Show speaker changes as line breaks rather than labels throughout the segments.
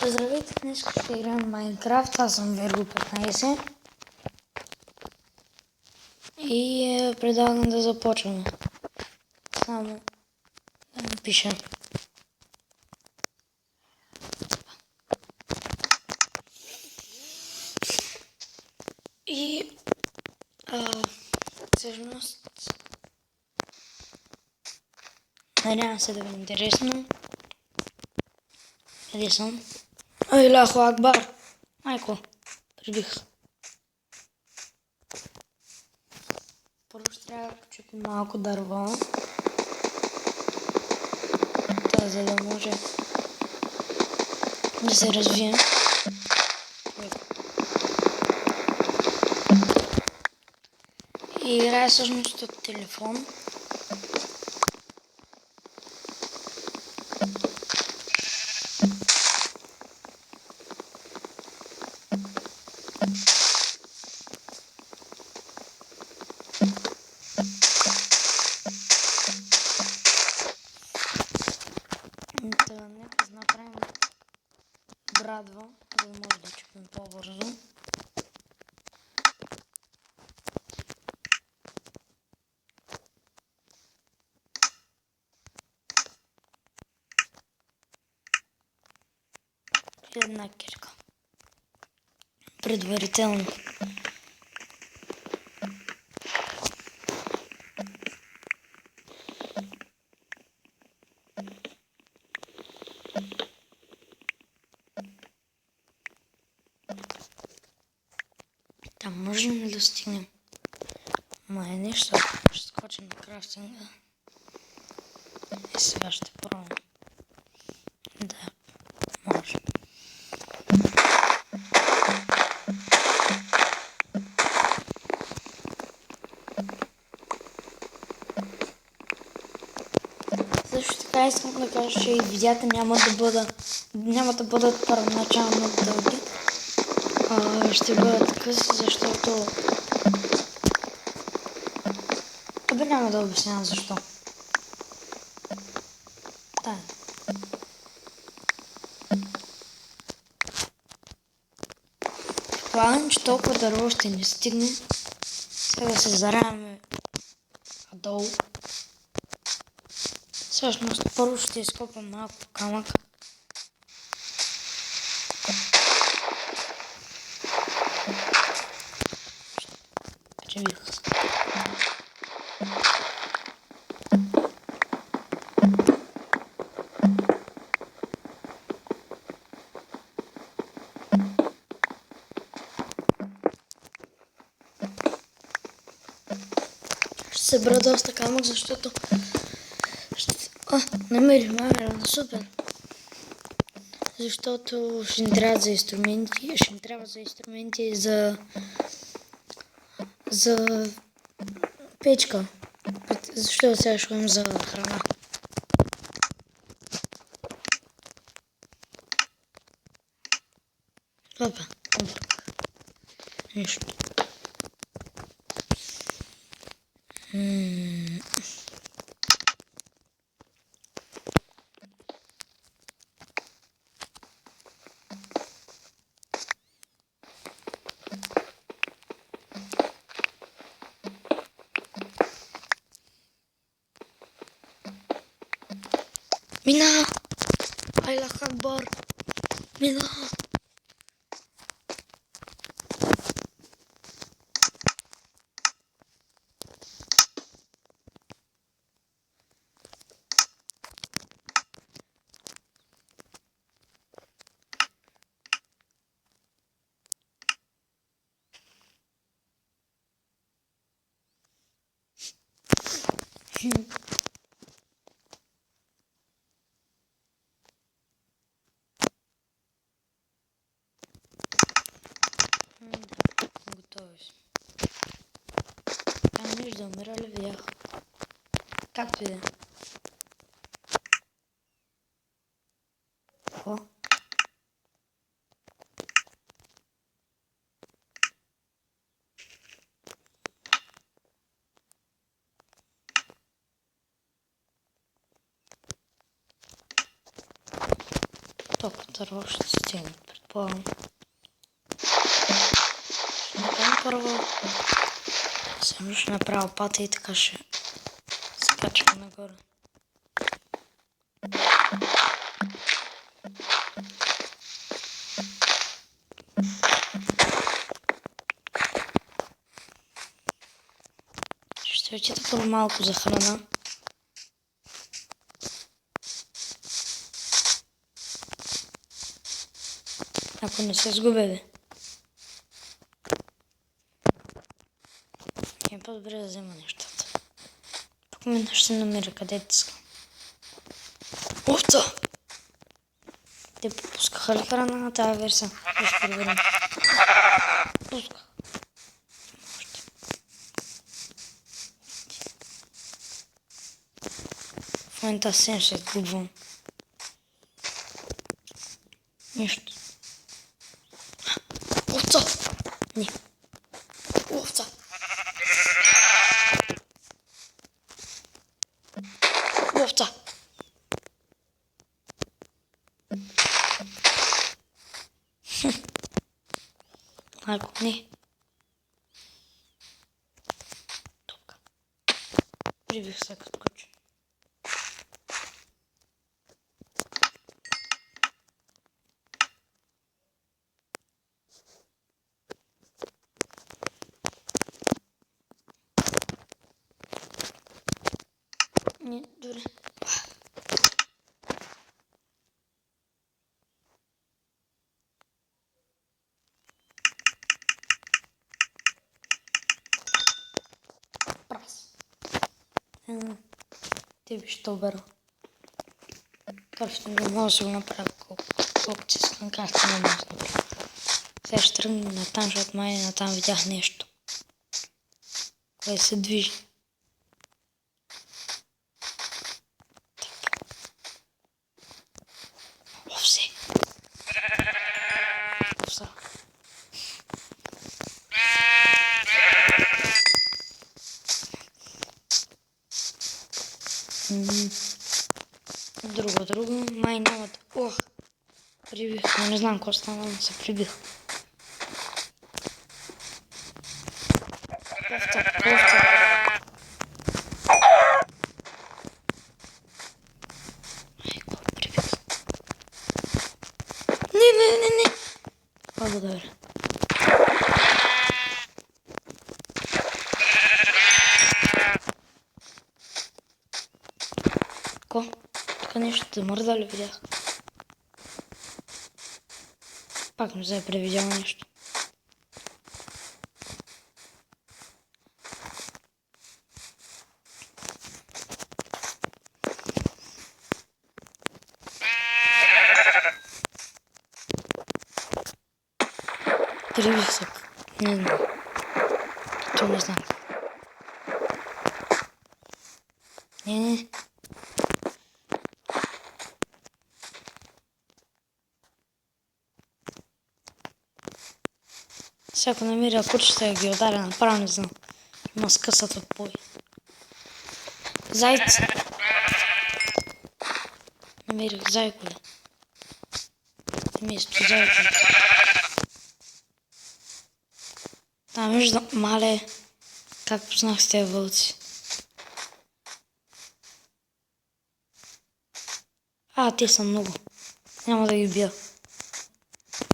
Здравейте, днес ще играем в Майнкрафт. Аз съм Верго 15 и предлагам да започваме. Само да напиша. И всъщност надявам се да ви е интересно. Къде съм? Илаху Акбар! Майко, прибих. Първо ще трябва да почупим малко дърво. Това, за да може да се развие. И играя всъщност от телефон. Нека да направим брадва, за да може да чупим по-бързо. Една кирка. Предварително. Там можем ли да стигнем? Май нещо. Ще скочим на крафтинга. И сега ще пробвам. Да, може. Също така искам да кажа, че и видеята няма да бъдат първоначално дълги. Ще бъдат къси, защото... няма да обяснявам защо. Да. Предполагам, че толкова дърво ще не стигне. Сега да се заравяме долу. Всъщност първо ще изкопам малко камък. Прибих. Ще събера доста камък, защото намерих мамера, супер. Защото ще ни трябва за инструменти, за печка. Защото сега ще ходим за храна. Опа, нищо. Мина! Илаху Акбар! Мина! Готови. Там виждам, умирали вях. Както и да. Какво? топката ще стигне, предполагам. Ще направим първо. Съм ще направя пата и така ще се качвам нагоре. Ще отида първо малко за храна. Ако не се сгубя, бе. Е по-добре да взема нещата. Тук ми ще се намеря където искам. Овца! Те пускаха ли храна на тази версия? Ще проверим. Пусках. В момента съвсем се изгубвам. Нищо. Овца! Не. Овца! Овца! Малко не. Тук. Прибих се като куче. Не, добре. Прас. Те виж добър. Точно не мога да се го направя колкото си искам, както не мога да се направя. Сега ще тръгна натам, защото май натам видях нещо. Кое се движи. Овсе. Овса. Друго. Май няма да... Ох! Прибих, но не знам какво стана, но се прибих. Овца. Айко, прибих. Не. Благодаря. Ко? Тук нещо замърда ли видях? Пак не се е превидяло нещо. Прибих се. Не знам. То не знам. Не. Всяко намеря кучета ги ударя направо, не знам. Има скъсат от бой. Зайци. Намерих зайколе. Вместо зайколе. Там виждам, мале, как познах с тези вълци. Те са много. Няма да ги бия.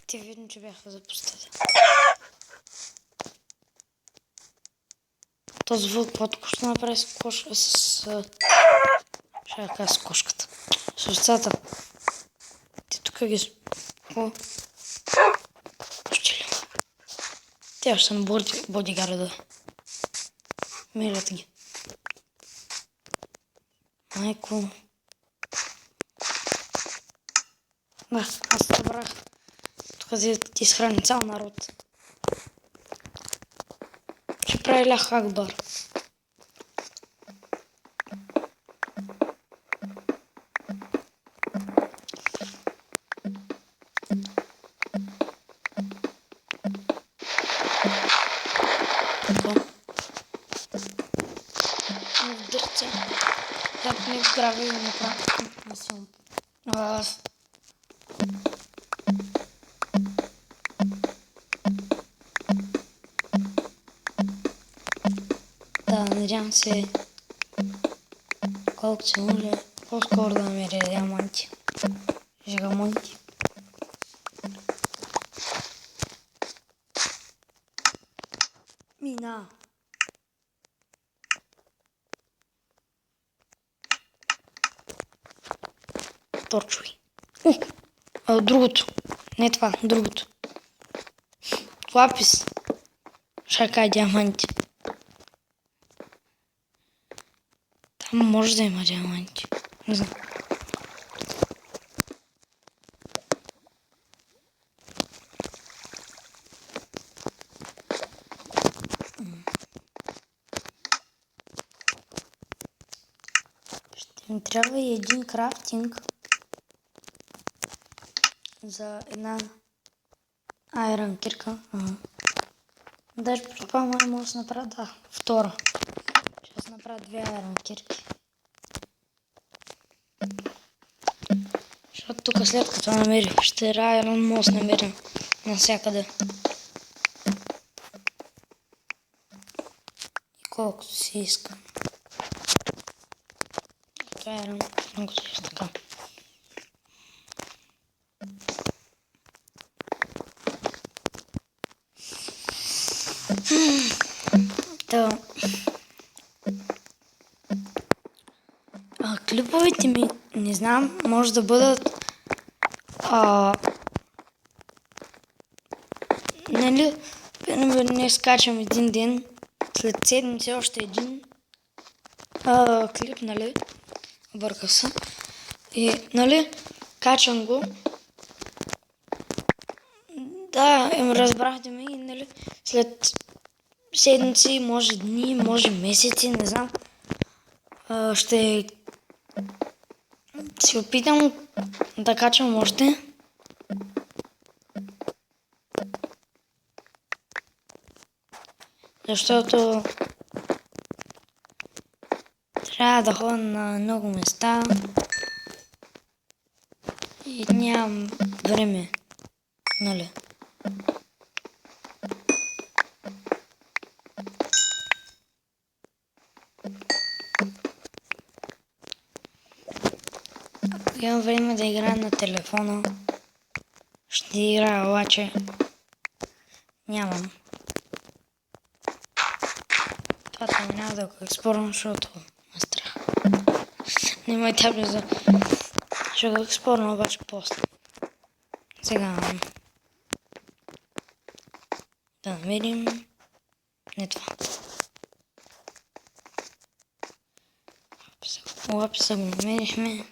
Те видно, че бяха за пустата. Този вълк под ще направи с кошка, ще кажа с кошката. С овцата. Те тук ги... О! Ще ли? Те ще съм бодигарда. Милят ги. Майко. Да, аз събрах. Тук ти изхрани цял народ. Ще прави лях Акбар. В дърце. Как не грави и направо. Надявам се колкото се може по-скоро да намеря диаманти. Жигамонти. Мина. Торчови. Другото. Не това, другото. Лапис. Шака диаманти. Там може да има диаманти. Не знам. Ще ми трябва и един крафтинг за една айрон кирка. Даже предполагам, може да се направя, да, втора. Ще се направя 2 айрон кирки. Защото тук след като намерих, ще айрон мост намерим навсякъде. И колкото си искам. Това е айрон, много си иска така. Клиповете ми, не знам, може да бъдат нали, не скачам един ден, след седмици още един клип, нали, бърка се. И, нали, качам го. Да, разбрахте ме и, нали, след седмици, може дни, може месеци, не знам. Ще си опитам да качвам още. Защото трябва да ходя на много места и нямам време, нали? Ако имам време да играя на телефона, ще играя, обаче нямам. Това няма да го експорвам, защото ме страх. Няма и таблет за... Ще го експорвам, обаче после. Сега... Да намерим... Не това. Лаписа го намерихме.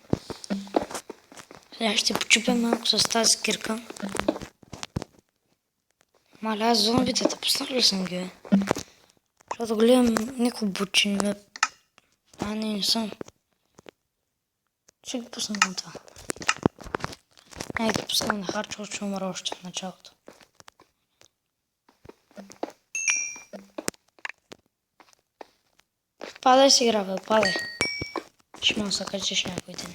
Сега ще почупим малко с тази кирка. Маля, аз зомбитата пуснах ли съм ги, бе? Защото гледам някой бучини, бе. Не съм. Ще ги пусна на това. Айде, пускам на харчо, ще умра още в началото. Падай си, игра, бе, падай. Ще ме се качиш някой ден.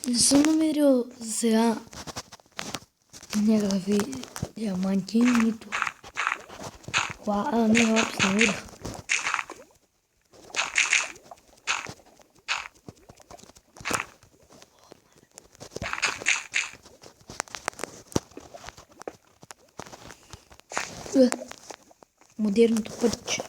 Не съм намерил сега някакви диаманти, нито. Не, лапис намерих. Модерното пътче.